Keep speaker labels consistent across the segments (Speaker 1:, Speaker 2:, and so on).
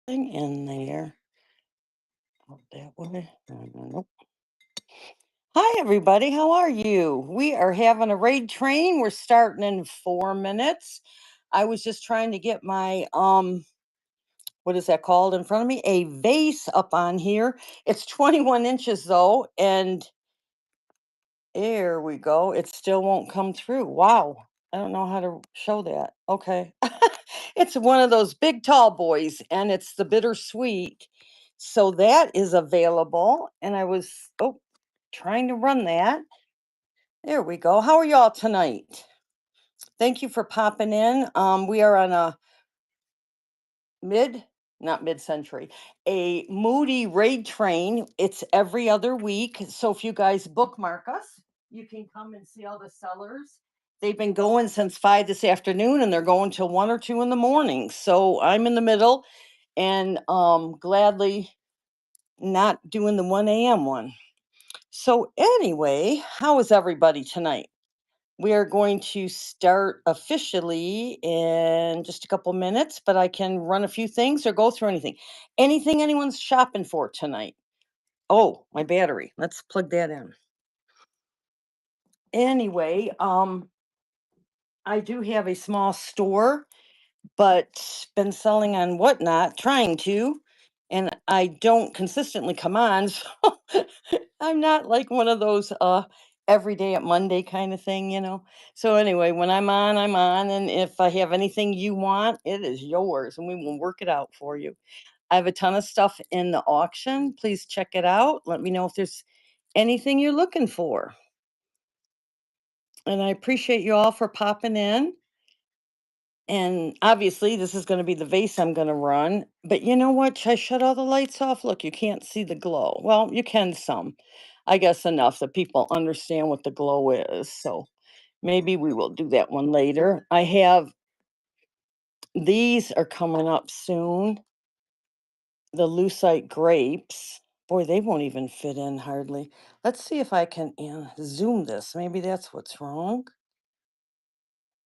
Speaker 1: Thing in there. Out that way. Nope. Hi, everybody. How are you? We are having a raid train. We're starting in 4 minutes. I was just trying to get my what is that called in front of me? A vase up on here. It's 21 inches though, and there we go. It still won't come through. Wow. I don't know how to show that. Okay. It's one of those big tall boys and it's the bittersweet. So that is available. And I was trying to run that. There we go. How are y'all tonight? Thank you for popping in. We are on a mid, not mid-century, a Moody raid train. It's every other week. So if you guys bookmark us, you can come and see all the sellers. They've been going since 5 this afternoon and they're going till 1 or 2 in the morning. So I'm in the middle and gladly not doing the 1 a.m. one. So anyway, how is everybody tonight? We are going to start officially in just a couple minutes, but I can run a few things or go through anything. Anything anyone's shopping for tonight? Oh, my battery. Let's plug that in. Anyway, I do have a small store, but been selling on Whatnot, trying to, and I don't consistently come on. So I'm not like one of those every day at Monday kind of thing. So anyway, when I'm on, I'm on. And if I have anything you want, it is yours and we will work it out for you. I have a ton of stuff in the auction. Please check it out. Let me know if there's anything you're looking for. And I appreciate you all for popping in. And obviously, this is going to be the vase I'm going to run. But you know what? I shut all the lights off. Look, you can't see the glow. Well, you can some. I guess enough that people understand what the glow is. So maybe we will do that one later. I have these are coming up soon. The lucite grapes. Boy, they won't even fit in hardly. Let's see if I can zoom this. Maybe that's what's wrong.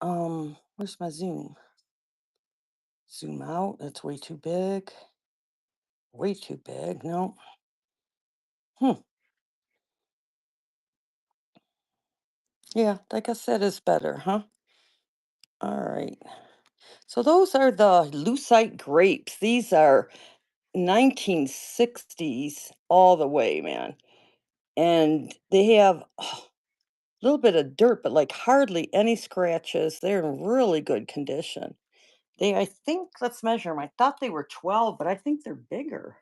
Speaker 1: Where's my zoom? Zoom out. That's way too big. Way too big. No. Hmm. Yeah, I guess that is better, huh? All right. So those are the lucite grapes. These are 1960s all the way, man. And they have a little bit of dirt, but like hardly any scratches. They're in really good condition. I think, let's measure them. I thought they were 12, but I think they're bigger.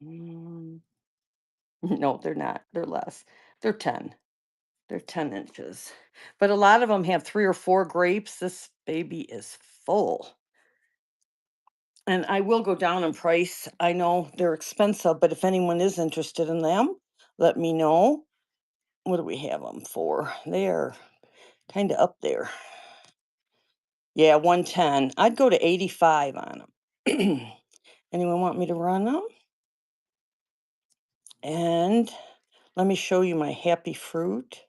Speaker 1: Mm, no, they're not. They're less. They're 10. They're 10 inches. But a lot of them have 3 or 4 grapes. This baby is full. And I will go down in price. I know they're expensive, but if anyone is interested in them, let me know. What do we have them for? They're kind of up there. Yeah, 110. I'd go to 85 on them. Anyone want me to run them? And let me show you my happy fruit.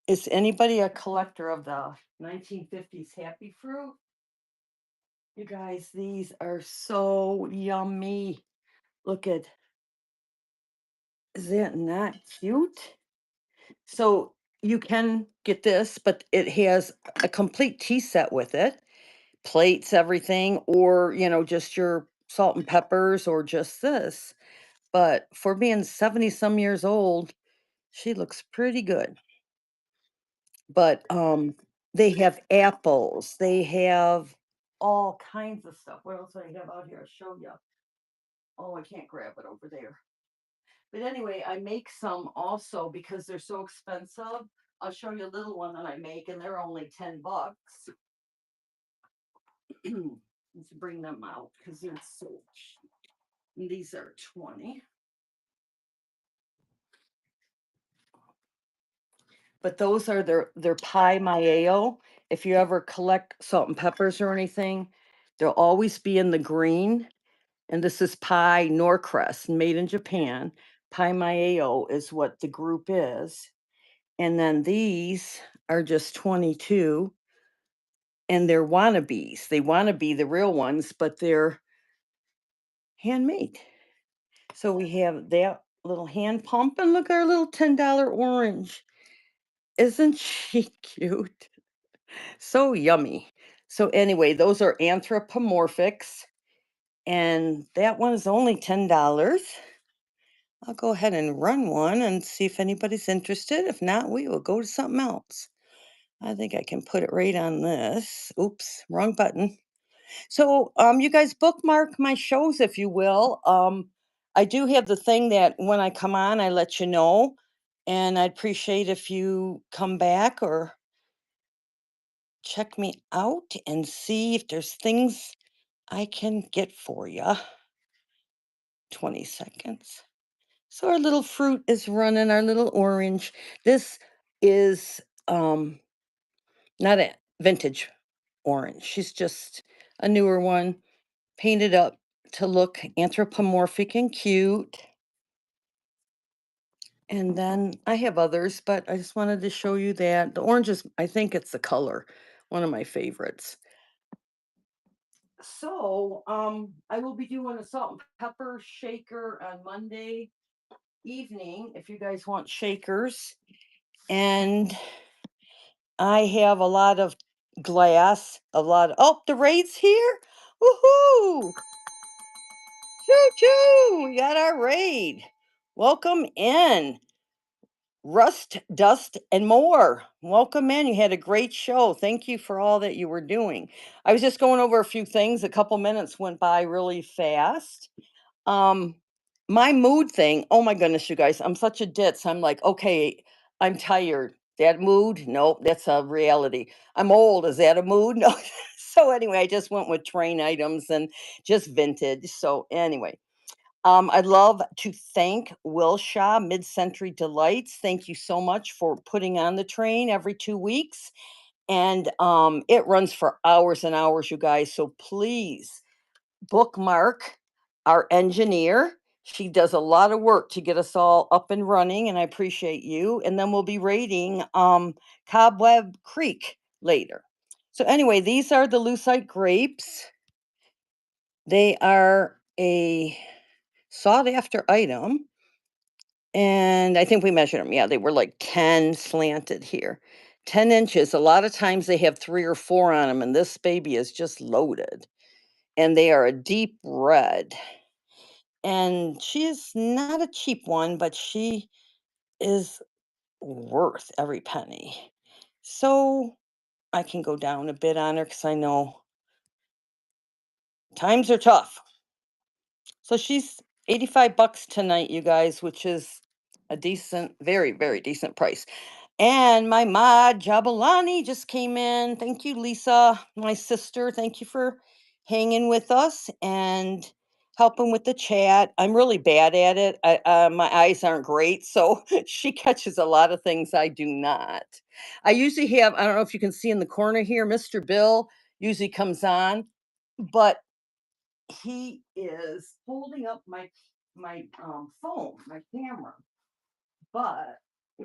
Speaker 1: Is anybody a collector of the 1950s happy fruit? You guys, these are so yummy. Look at, is that not cute? So you can get this, but it has a complete tea set with it, plates, everything, or, just your salt and peppers or just this. But for being 70 some years old, she looks pretty good. But they have apples, they have all kinds of stuff. What else do I have out here? I'll show you. Oh, I can't grab it over there. But anyway, I make some also because they're so expensive. I'll show you a little one that I make, and they're only $10. Let's bring them out because they're so cheap. And these are 20. But those are their pie mayo. If you ever collect salt and peppers or anything, they'll always be in the green. And this is pie Norcrest, made in Japan. Pie mayo is what the group is. And then these are just 22. and they're wannabes. They want to be the real ones, but they're handmade. So we have that little hand pump, and look, our little $10 orange. Isn't she cute? So yummy. So anyway, those are anthropomorphics, and that one is only $10. I'll go ahead and run one and see if anybody's interested. If not, we will go to something else. I think I can put it right on this. Oops, wrong button. So, you guys bookmark my shows if you will. I do have the thing that when I come on, I let you know, and I'd appreciate if you come back or check me out and see if there's things I can get for you. 20 seconds. So our little fruit is running, our little orange. This is not a vintage orange. She's just a newer one, painted up to look anthropomorphic and cute. And then I have others, but I just wanted to show you that. The orange is, I think it's the color, one of my favorites. So, I will be doing a salt and pepper shaker on Monday evening if you guys want shakers. And I have a lot of glass, a lot of, oh, the raid's here. Woohoo! Choo choo! We got our raid. Welcome in. Rust, Dust, and More. Welcome in. You had a great show. Thank you for all that you were doing. I was just going over a few things. A couple minutes went by really fast. Um, my mood thing, oh my goodness, you guys, I'm such a ditz. I'm like, okay, I'm tired. That mood? Nope, that's a reality. I'm old. Is that a mood? No. So anyway, I just went with train items and just vintage. So anyway, I'd love to thank Wilshaw Mid-Century Delights. Thank you so much for putting on the train every 2 weeks. And it runs for hours and hours, you guys. So please bookmark our engineer. She does a lot of work to get us all up and running, and I appreciate you. And then we'll be rating Cobweb Creek later. So anyway, these are the lucite grapes. They are a sought after item. And I think we measured them. Yeah, they were like 10 slanted here. 10 inches. A lot of times they have 3 or 4 on them, and this baby is just loaded. And they are a deep red. And she is not a cheap one, but she is worth every penny. So I can go down a bit on her because I know times are tough. So she's 85 bucks tonight, you guys, which is a decent, very, very decent price. And my mod, Jabalani, just came in. Thank you, Lisa, my sister. Thank you for hanging with us and helping with the chat. I'm really bad at it. My eyes aren't great, so she catches a lot of things I do not. I usually have, I don't know if you can see in the corner here, Mr. Bill usually comes on, but he is holding up my phone, my camera, but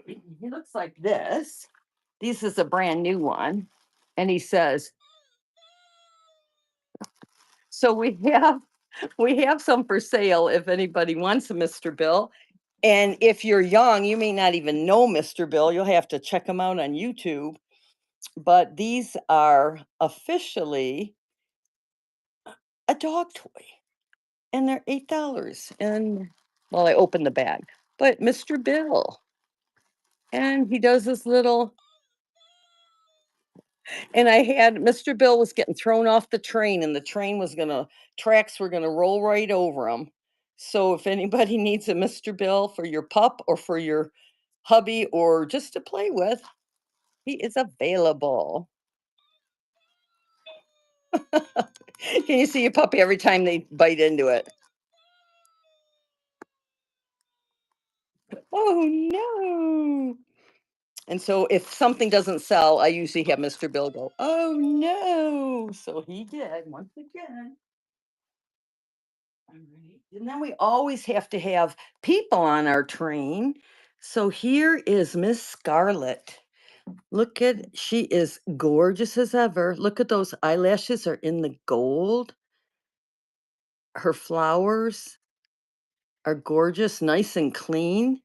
Speaker 1: he looks like this. This is a brand new one, and he says, "So we have some for sale if anybody wants a Mr. Bill." And if you're young, you may not even know Mr. Bill. You'll have to check him out on YouTube. But these are officially a dog toy, and they're $8. And well, I opened the bag, but Mr. Bill, and he does this little. And I had Mr. Bill was getting thrown off the train, and the train was gonna tracks were gonna roll right over him. So if anybody needs a Mr. Bill for your pup or for your hubby or just to play with, he is available. Can you see your puppy every time they bite into it? Oh no. And so if something doesn't sell, I usually have Mr. Bill go, oh no. So he did once again. All right. And then we always have to have people on our train. So here is Miss Scarlet. She is gorgeous as ever. Look at those eyelashes are in the gold. Her flowers are gorgeous, nice and clean.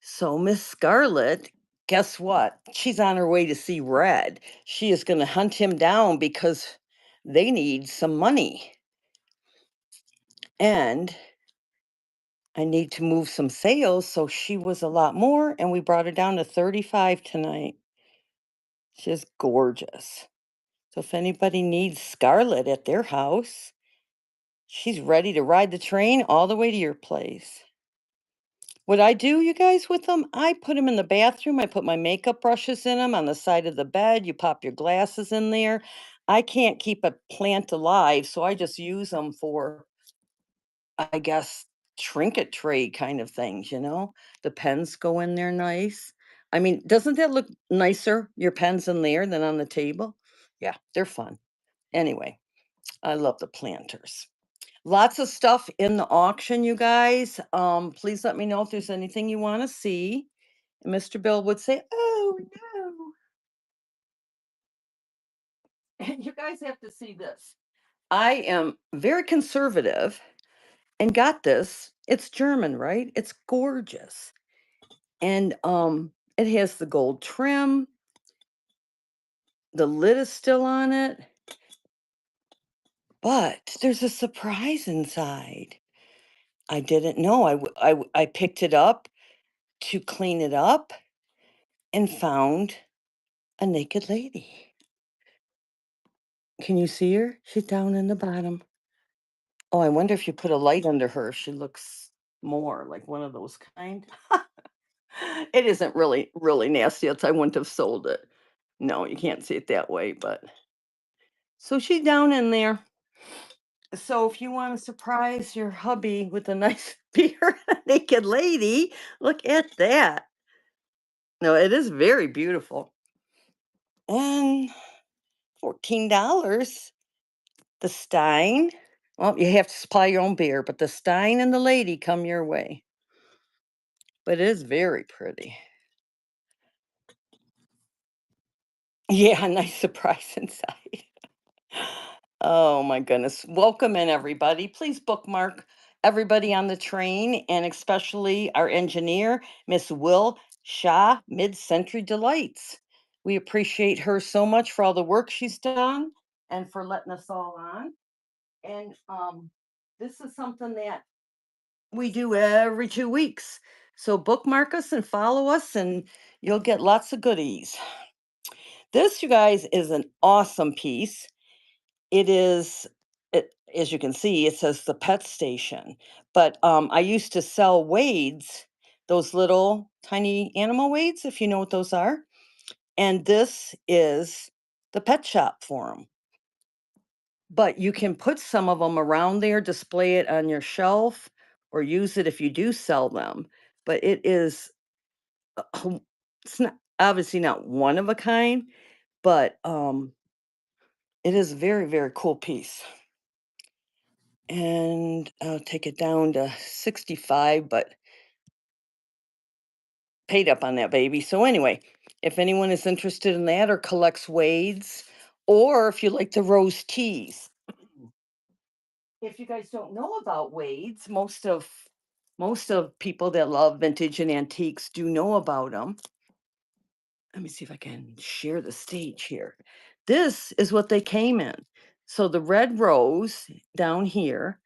Speaker 1: So Miss Scarlet, guess what? She's on her way to see Red. She is going to hunt him down because they need some money. And I need to move some sales, so she was a lot more, and we brought her down to 35 tonight. She's gorgeous. So if anybody needs Scarlet at their house, she's ready to ride the train all the way to your place. What I do, you guys, with them, I put them in the bathroom. I put my makeup brushes in them on the side of the bed. You pop your glasses in there. I can't keep a plant alive, so I just use them for, I guess, trinket tray kind of things, you know? The pens go in there nice. I mean, doesn't that look nicer, your pens in there than on the table? Yeah, they're fun. Anyway, I love the planters. Lots of stuff in the auction, you guys. Please let me know if there's anything you want to see. And Mr. Bill would say, "Oh no." You guys have to see this. I am very conservative and got this. It's German, right? It's gorgeous. And it has the gold trim. The lid is still on it. But there's a surprise inside. I didn't know. I picked it up to clean it up and found a naked lady. Can you see her? She's down in the bottom. Oh, I wonder if you put a light under her, she looks more like one of those kind. It isn't really nasty. Else I wouldn't have sold it. No, you can't see it that way, but so she's down in there. So if you want to surprise your hubby with a nice beer naked lady, look at that. No, it is very beautiful. And $14. The Stein. Well, you have to supply your own beer, but the Stein and the lady come your way. But it is very pretty. Yeah, nice surprise inside. Oh my goodness. Welcome in, everybody. Please bookmark everybody on the train and especially our engineer, Miss Will Shaw, Mid Century Delights. We appreciate her so much for all the work she's done and for letting us all on. And this is something that we do every 2 weeks. So bookmark us and follow us, and you'll get lots of goodies. This, you guys, is an awesome piece. It is, as you can see, it says the pet station. But I used to sell Wades, those little tiny animal Wades, if you know what those are. And this is the pet shop for them. But you can put some of them around there, display it on your shelf, or use it if you do sell them. But it is, it's not obviously not one of a kind, but it is a very cool piece. And I'll take it down to 65, but paid up on that baby. So anyway, if anyone is interested in that or collects Wades, or if you like the rose teas, if you guys don't know about Wades, most of people that love vintage and antiques do know about them. Let me see if I can share the stage here. This is what they came in. So the red rose down here,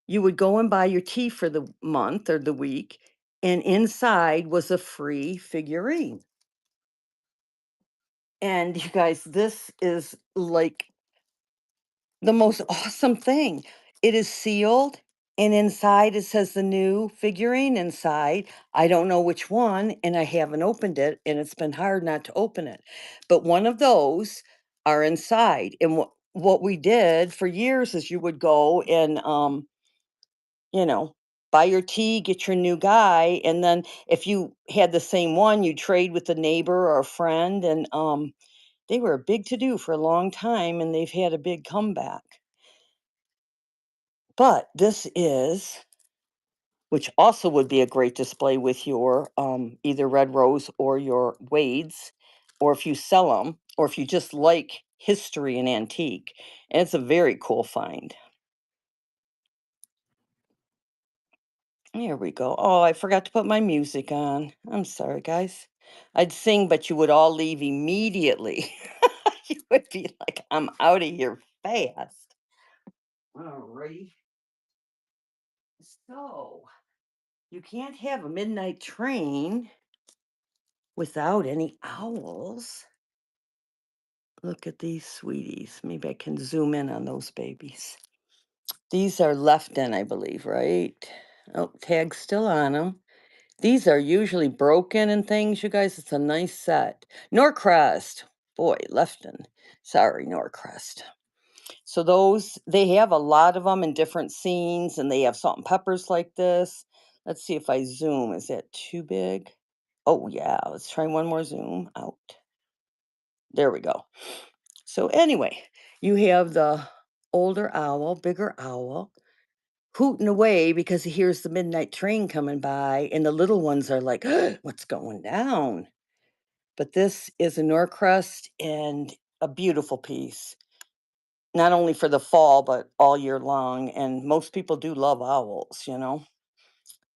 Speaker 1: you would go and buy your tea for the month or the week, and inside was a free figurine. And you guys, this is like the most awesome thing. It is sealed, and inside it says the new figurine inside. I don't know which one, and I haven't opened it, and it's been hard not to open it. But one of those are inside. And what we did for years is you would go and you know, buy your tea, get your new guy, and then if you had the same one, you trade with a neighbor or a friend, and they were a big to do for a long time, and they've had a big comeback. But this is, which also would be a great display with your either red rose or your Wades. or if you sell them, or if you just like history and antique. And it's a very cool find. Here we go. Oh, I forgot to put my music on. I'm sorry, guys. I'd sing, but you would all leave immediately. You would be like, I'm out of here fast. Alrighty. So, you can't have a midnight train without any owls. Look at these sweeties. Maybe I can zoom in on those babies. These are left in, I believe, right? Oh, tag's still on them. These are usually broken and things, you guys. It's a nice set. Norcrest. Boy, Lefton. Sorry, Norcrest. So those, they have a lot of them in different scenes, and they have salt and peppers like this. Let's see if I zoom. Is that too big? Oh, yeah. Let's try one more zoom out. There we go. So anyway, you have the older owl, bigger owl, hooting away because he hears the midnight train coming by, and the little ones are like, "What's going down?" But this is a Norcrest and a beautiful piece, not only for the fall, but all year long. And most people do love owls, you know.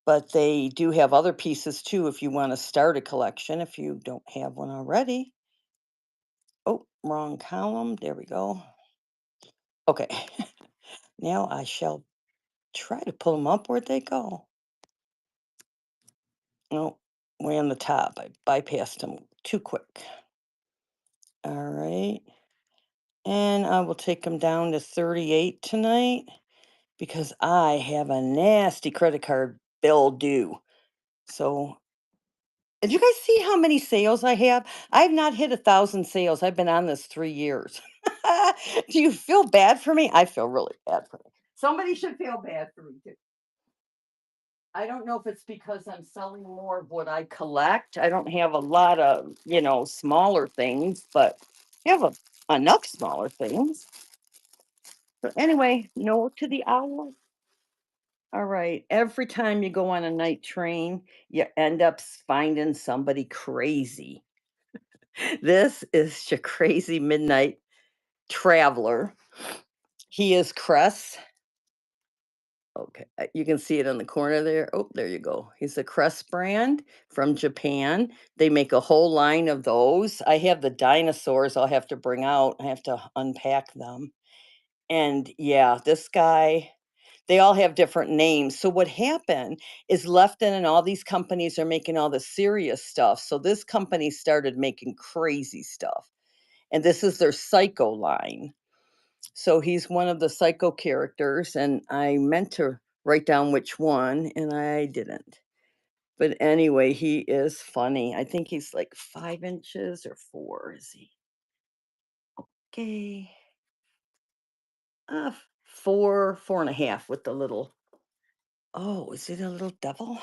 Speaker 1: But they do have other pieces too if you want to start a collection, if you don't have one already. Oh, wrong column. There we go. Okay. Now I shall try to pull them up. Where'd they go? No, way on the top. I bypassed them too quick. All right. And I will take them down to 38 tonight because I have a nasty credit card bill due. So, did you guys see how many sales I have? I've not hit 1,000 sales. I've been on this 3 years. Do you feel bad for me? I feel really bad for me. Somebody should feel bad for me too. I don't know if it's because I'm selling more of what I collect. I don't have a lot of, smaller things, but I have enough smaller things. So anyway, no to the owl. All right. Every time you go on a night train, you end up finding somebody crazy. This is your crazy midnight traveler. He is Cress. Okay, you can see it in the corner there. Oh, there you go. He's a Crest brand from Japan. They make a whole line of those. I have the dinosaurs I'll have to bring out. I have to unpack them. And yeah, this guy, they all have different names. So what happened is Lefton and all these companies are making all the serious stuff. So this company started making crazy stuff. And this is their Psycho line. So he's one of the Psycho characters, and I meant to write down which one, and I didn't. But anyway, he is funny. I think he's like 5 inches or 4, is he? Okay. 4, 4.5 with the little. Oh, is it a little devil?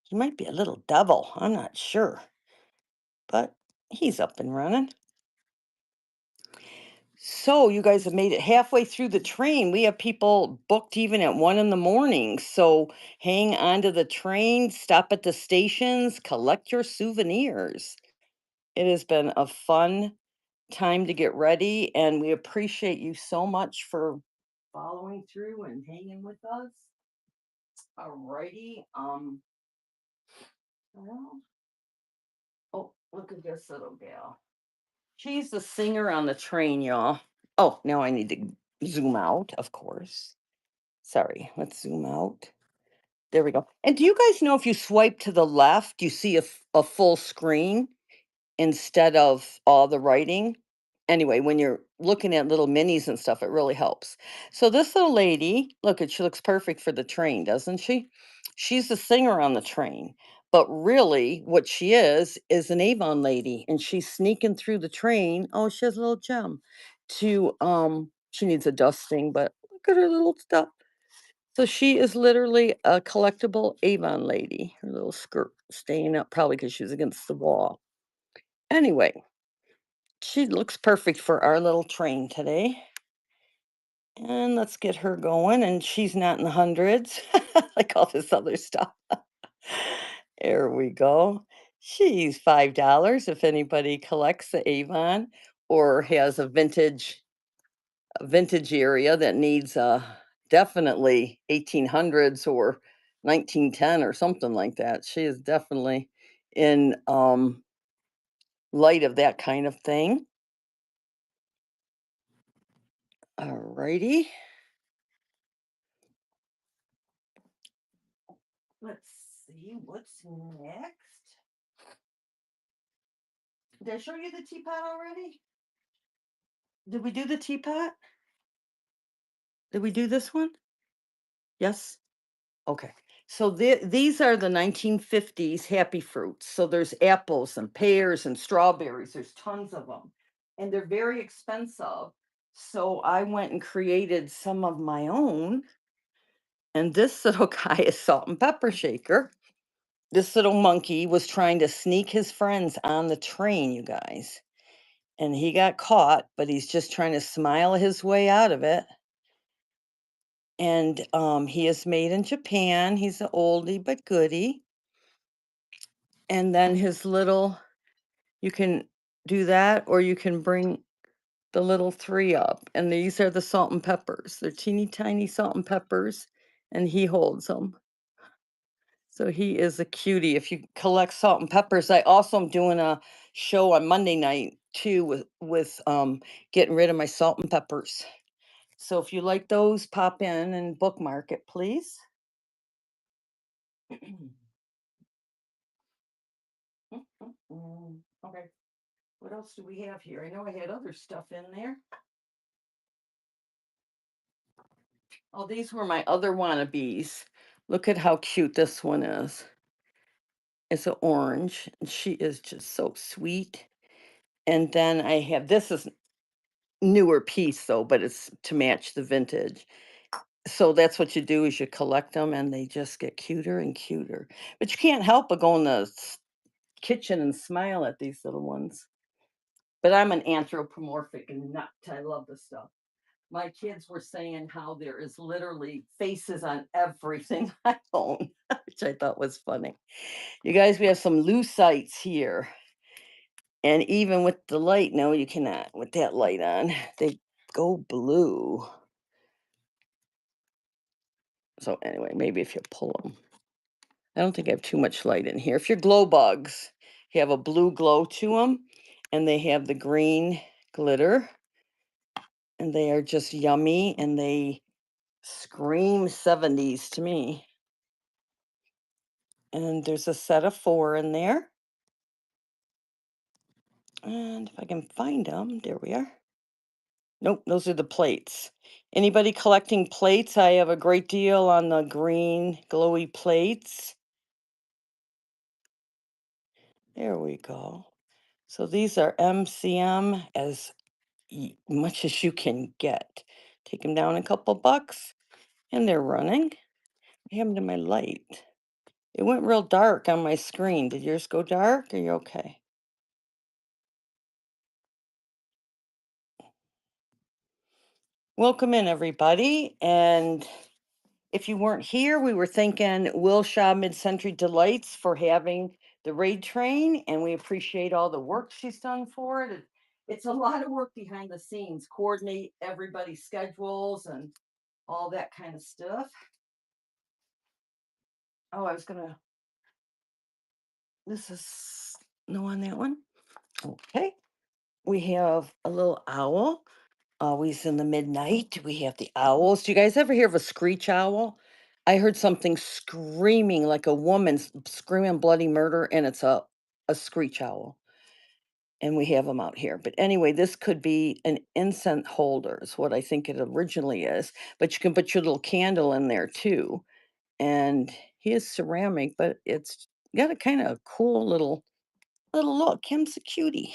Speaker 1: He might be a little devil. I'm not sure. But he's up and running. So you guys have made it halfway through the train. We have people booked even at 1 in the morning. So hang on to the train, stop at the stations, collect your souvenirs. It has been a fun time to get ready, and we appreciate you so much for following through and hanging with us. Alrighty. Well, oh, look at this little gal. She's the singer on the train, y'all. Oh, now I need to zoom out, of course. Sorry, let's zoom out. There we go. And do you guys know if you swipe to the left, you see a full screen instead of all the writing? Anyway, when you're looking at little minis and stuff, it really helps. So this little lady, she looks perfect for the train, doesn't she? She's the singer on the train. But really, what she is an Avon lady, and she's sneaking through the train. Oh, she has a little gem. She needs a dusting, but look at her little stuff. So she is literally a collectible Avon lady. Her little skirt staying up, probably because she was against the wall. Anyway, she looks perfect for our little train today. And let's get her going. And she's not in the hundreds like all this other stuff. There we go. She's $5 if anybody collects the Avon or has a vintage area that needs definitely 1800s or 1910 or something like that. She is definitely in light of that kind of thing. Alrighty. Let's see what's next. Did I show you the teapot already? Did we do the teapot? Did we do this one? Yes. Okay. So these are the 1950s happy fruits. So there's apples and pears and strawberries. There's tons of them. And they're very expensive. So I went and created some of my own. And this little guy is Salt and Pepper Shaker. This little monkey was trying to sneak his friends on the train, you guys. And he got caught, but he's just trying to smile his way out of it. And he is made in Japan. He's an oldie but goodie. And then his little, you can do that, or you can bring the little three up. And these are the salt and peppers. They're teeny tiny salt and peppers, and he holds them. So he is a cutie. If you collect salt and peppers, I also am doing a show on Monday night too with getting rid of my salt and peppers. So if you like those, pop in and bookmark it, please. Okay. What else do we have here? I know I had other stuff in there. Oh, these were my other wannabes. Look at how cute this one is. It's an orange, and she is just so sweet. And then I have this is newer piece though, but it's to match the vintage. So that's what you do is you collect them and they just get cuter and cuter. But you can't help but go in the kitchen and smile at these little ones. But I'm an anthropomorphic nut. I love this stuff. My kids were saying how there is literally faces on everything I own, which I thought was funny. You guys, we have some lucite's here. And even with the light, no, you cannot with that light on. They go blue. So anyway, maybe if you pull them. I don't think I have too much light in here. If you're glow bugs, you have a blue glow to them, and they have the green glitter, and they are just yummy, and they scream 70s to me. And there's a set of 4 in there. And if I can find them, there we are. Nope, those are the plates. Anybody collecting plates? I have a great deal on the green glowy plates. There we go. So these are MCM as much as you can get. Take them down a couple bucks and they're running. What happened to my light? It went real dark on my screen. Did yours go dark? Are you okay? Welcome in, everybody. And if you weren't here, we were thanking Wilshaw Mid-Century Delights for having the raid train, and we appreciate all the work she's done for it. It's a lot of work behind the scenes, coordinate everybody's schedules and all that kind of stuff. Oh, I was gonna. This is no on that one. Okay. We have a little owl. Always in the midnight. We have the owls. Do you guys ever hear of a screech owl? I heard something screaming like a woman screaming bloody murder, and it's a screech owl. And we have them out here. But anyway, this could be an incense holder, is what I think it originally is. But you can put your little candle in there too. And he is ceramic, but it's got a kind of cool little look. Him's a cutie.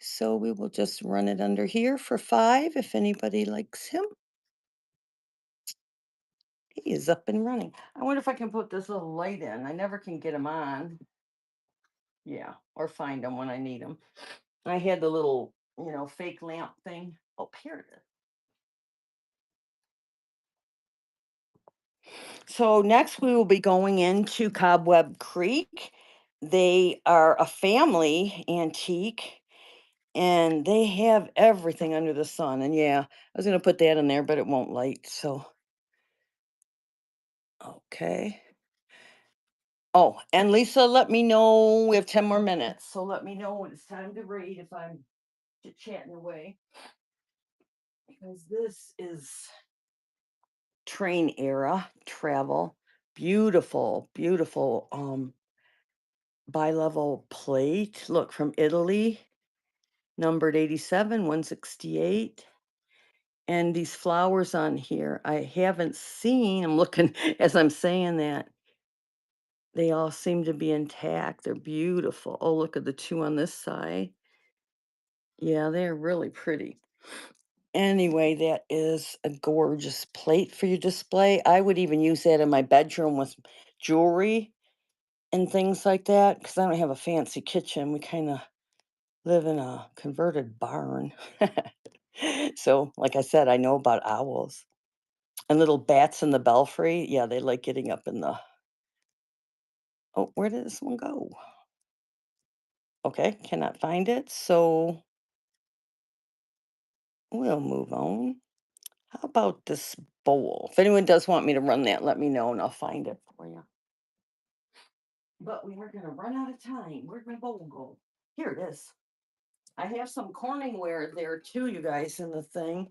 Speaker 1: So we will just run it under here for 5 if anybody likes him. He is up and running. I wonder if I can put this little light in. I never can get him on. Yeah, or find them when I need them. I had the little, fake lamp thing. Oh, here it is. So next we will be going into Cobweb Creek. They are a family antique and they have everything under the sun. And yeah, I was going to put that in there, but it won't light. So, okay. Oh, and Lisa, let me know. We have 10 more minutes. So let me know when it's time to read if I'm chatting away. Because this is train era travel. Beautiful, beautiful bi-level plate. Look, from Italy, numbered 87, 168. And these flowers on here, I haven't seen. I'm looking as I'm saying that. They all seem to be intact. They're beautiful. Oh, look at the two on this side. Yeah, they're really pretty. Anyway, that is a gorgeous plate for your display. I would even use that in my bedroom with jewelry and things like that because I don't have a fancy kitchen. We kind of live in a converted barn. So, like I said, I know about owls and little bats in the belfry. Yeah, they like getting up in the. Oh, where did this one go? Okay, cannot find it. So we'll move on. How about this bowl? If anyone does want me to run that, let me know and I'll find it for you. But we are going to run out of time. Where'd my bowl go? Here it is. I have some Corningware there too, you guys, in the thing.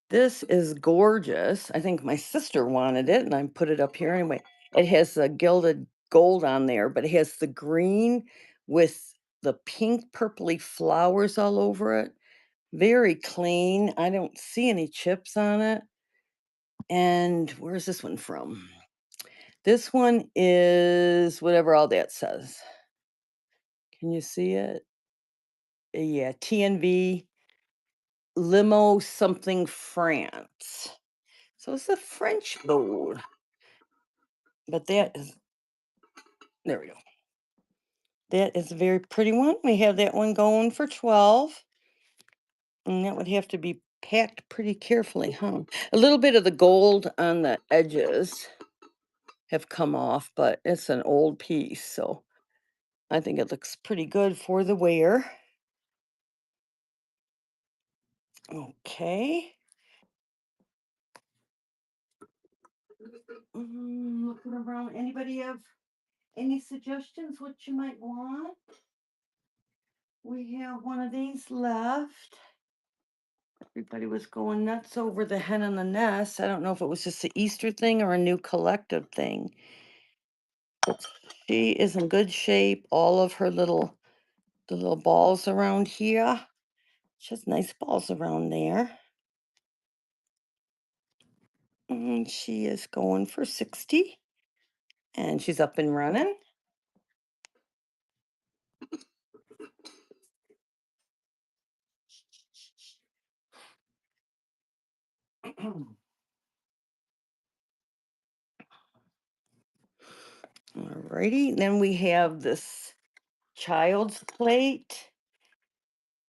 Speaker 1: This is gorgeous. I think my sister wanted it and I put it up here anyway. It has the gilded gold on there, but it has the green with the pink purpley flowers all over it. Very clean. I don't see any chips on it. And where's this one from? This one is whatever all that says. Can you see it? Yeah, TNV Limo something France. So it's a French bowl. But that is, there we go. That is a very pretty one. We have that one going for 12. And that would have to be packed pretty carefully, huh? A little bit of the gold on the edges have come off, but it's an old piece, so I think it looks pretty good for the wear. Okay. Looking around. Anybody have any suggestions what you might want? We have one of these left. Everybody was going nuts over the hen and the nest. I don't know if it was just the Easter thing or a new collective thing. But she is in good shape. All of her the little balls around here. She has nice balls around there. And she is going for 60. And she's up and running. Alrighty. Then we have this child's plate.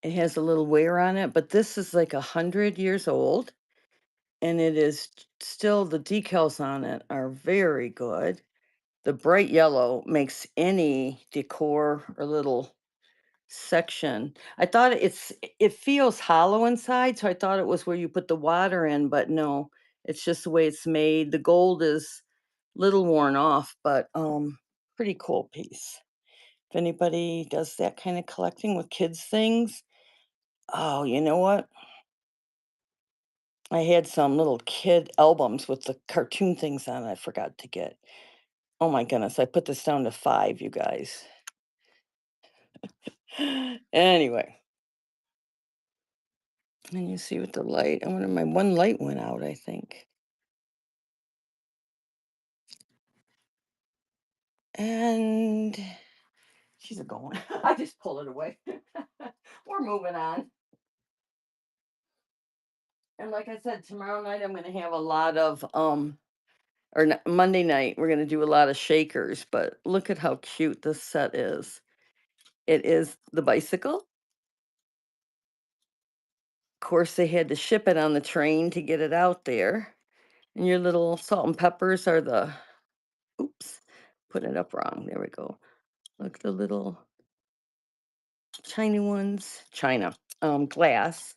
Speaker 1: It has a little wear on it, but this is like 100 years old. And it is still, the decals on it are very good. The bright yellow makes any decor or little section. I thought it feels hollow inside, so I thought it was where you put the water in, but no, it's just the way it's made. The gold is little worn off, but pretty cool piece. If anybody does that kind of collecting with kids things, oh, you know what? I had some little kid albums with the cartoon things on it I forgot to get. Oh my goodness, I put this down to 5, you guys. Anyway, and you see with the light, I wonder my one light went out, I think. And she's a going. I just pull it away. We're moving on. And like I said, tomorrow night I'm gonna have a lot of Monday night we're gonna do a lot of shakers, but look at how cute this set is. It is the bicycle. Of course, they had to ship it on the train to get it out there. And your little salt and peppers are the, oops, put it up wrong. There we go. Look, the little China ones. China. Glass.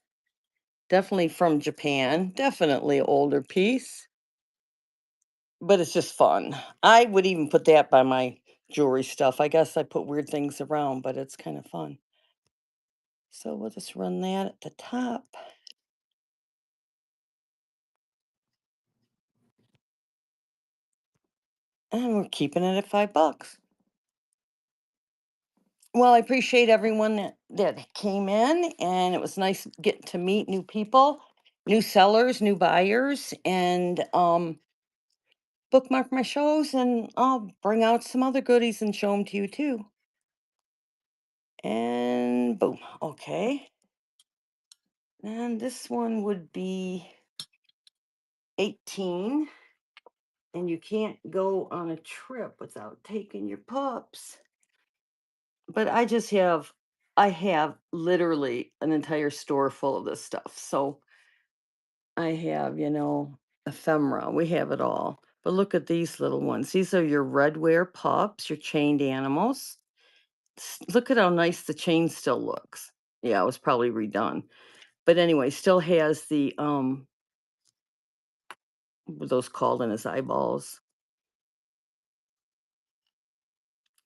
Speaker 1: Definitely from Japan. Definitely older piece. But it's just fun. I would even put that by my jewelry stuff. I guess I put weird things around, but it's kind of fun. So we'll just run that at the top. And we're keeping it at $5. Well, I appreciate everyone that came in, and it was nice getting to meet new people, new sellers, new buyers, and bookmark my shows, and I'll bring out some other goodies and show them to you too. And boom. Okay. And this one would be 18. And you can't go on a trip without taking your pups. But I have literally an entire store full of this stuff. So I have, ephemera. We have it all. But look at these little ones. These are your red wear pups, your chained animals. Look at how nice the chain still looks. Yeah, it was probably redone. But anyway, still has the what are those called in his eyeballs.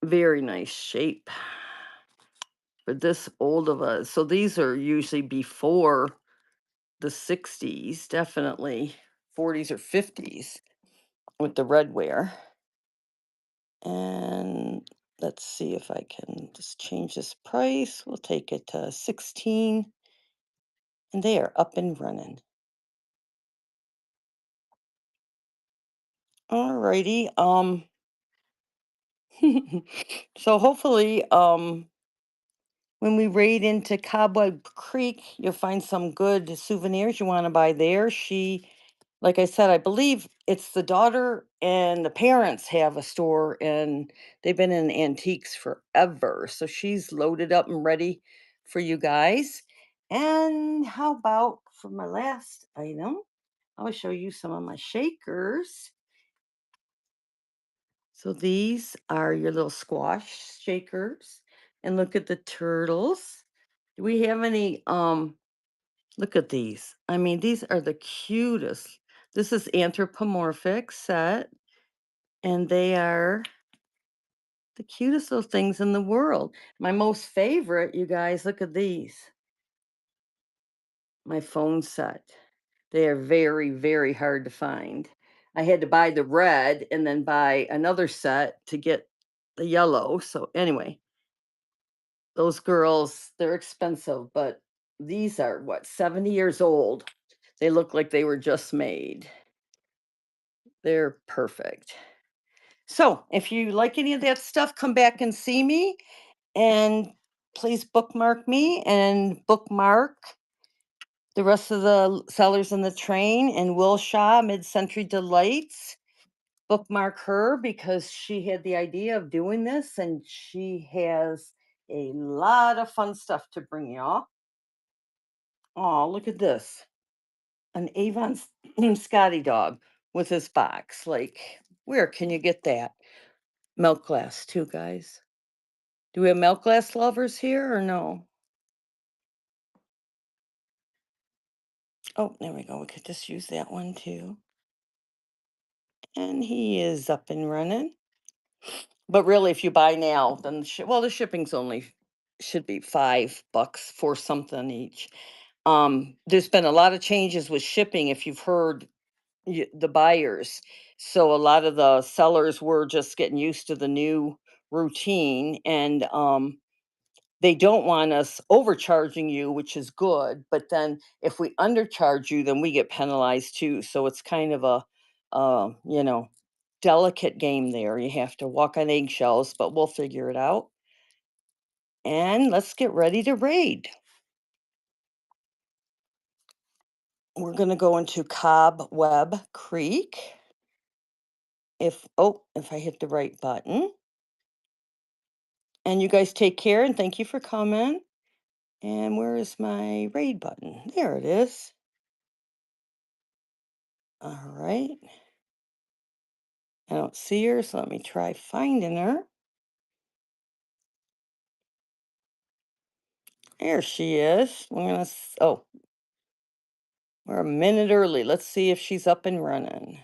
Speaker 1: Very nice shape for this old of us. So these are usually before the 60s, definitely 40s or 50s with the red wear. And let's see if I can just change this price. We'll take it to 16, and they are up and running. Alrighty. So hopefully, when we raid into Cobweb Creek, you'll find some good souvenirs you want to buy there. Like I said, I believe it's the daughter and the parents have a store, and they've been in antiques forever. So she's loaded up and ready for you guys. And how about for my last item? I'll show you some of my shakers. So these are your little squash shakers. And look at the turtles. Do we have any look at these. I mean, these are the cutest. This is anthropomorphic set, and they are the cutest little things in the world. My most favorite, you guys, look at these. My phone set. They are very, very hard to find. I had to buy the red and then buy another set to get the yellow. So anyway, those girls, they're expensive, but these are what, 70 years old. They look like they were just made. They're perfect. So, if you like any of that stuff, come back and see me, and please bookmark me and bookmark the rest of the sellers in the train, and Will Shaw, Mid Century Delights. Bookmark her because she had the idea of doing this, and she has a lot of fun stuff to bring y'all. Oh, look at this. An Avon Scotty dog with his box. Like, where can you get that? Milk glass, too, guys. Do we have milk glass lovers here or no? Oh, there we go. We could just use that one too. And he is up and running. But really, if you buy now, then well, the shipping's only should be $5 for something each. There's been a lot of changes with shipping. If you've heard the buyers, so a lot of the sellers were just getting used to the new routine, and they don't want us overcharging you, which is good. But then if we undercharge you, then we get penalized too. So it's kind of a, uh, you know, delicate game there. You have to walk on eggshells, but we'll figure it out. And let's get ready to raid. We're going to go into Cobweb Creek. If I hit the right button. And you guys take care and thank you for coming. And where is my raid button? There it is. All right. I don't see her, so let me try finding her. There she is. Oh, we're a minute early. Let's see if she's up and running.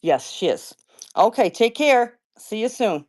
Speaker 1: Yes, she is. Okay, take care. See you soon.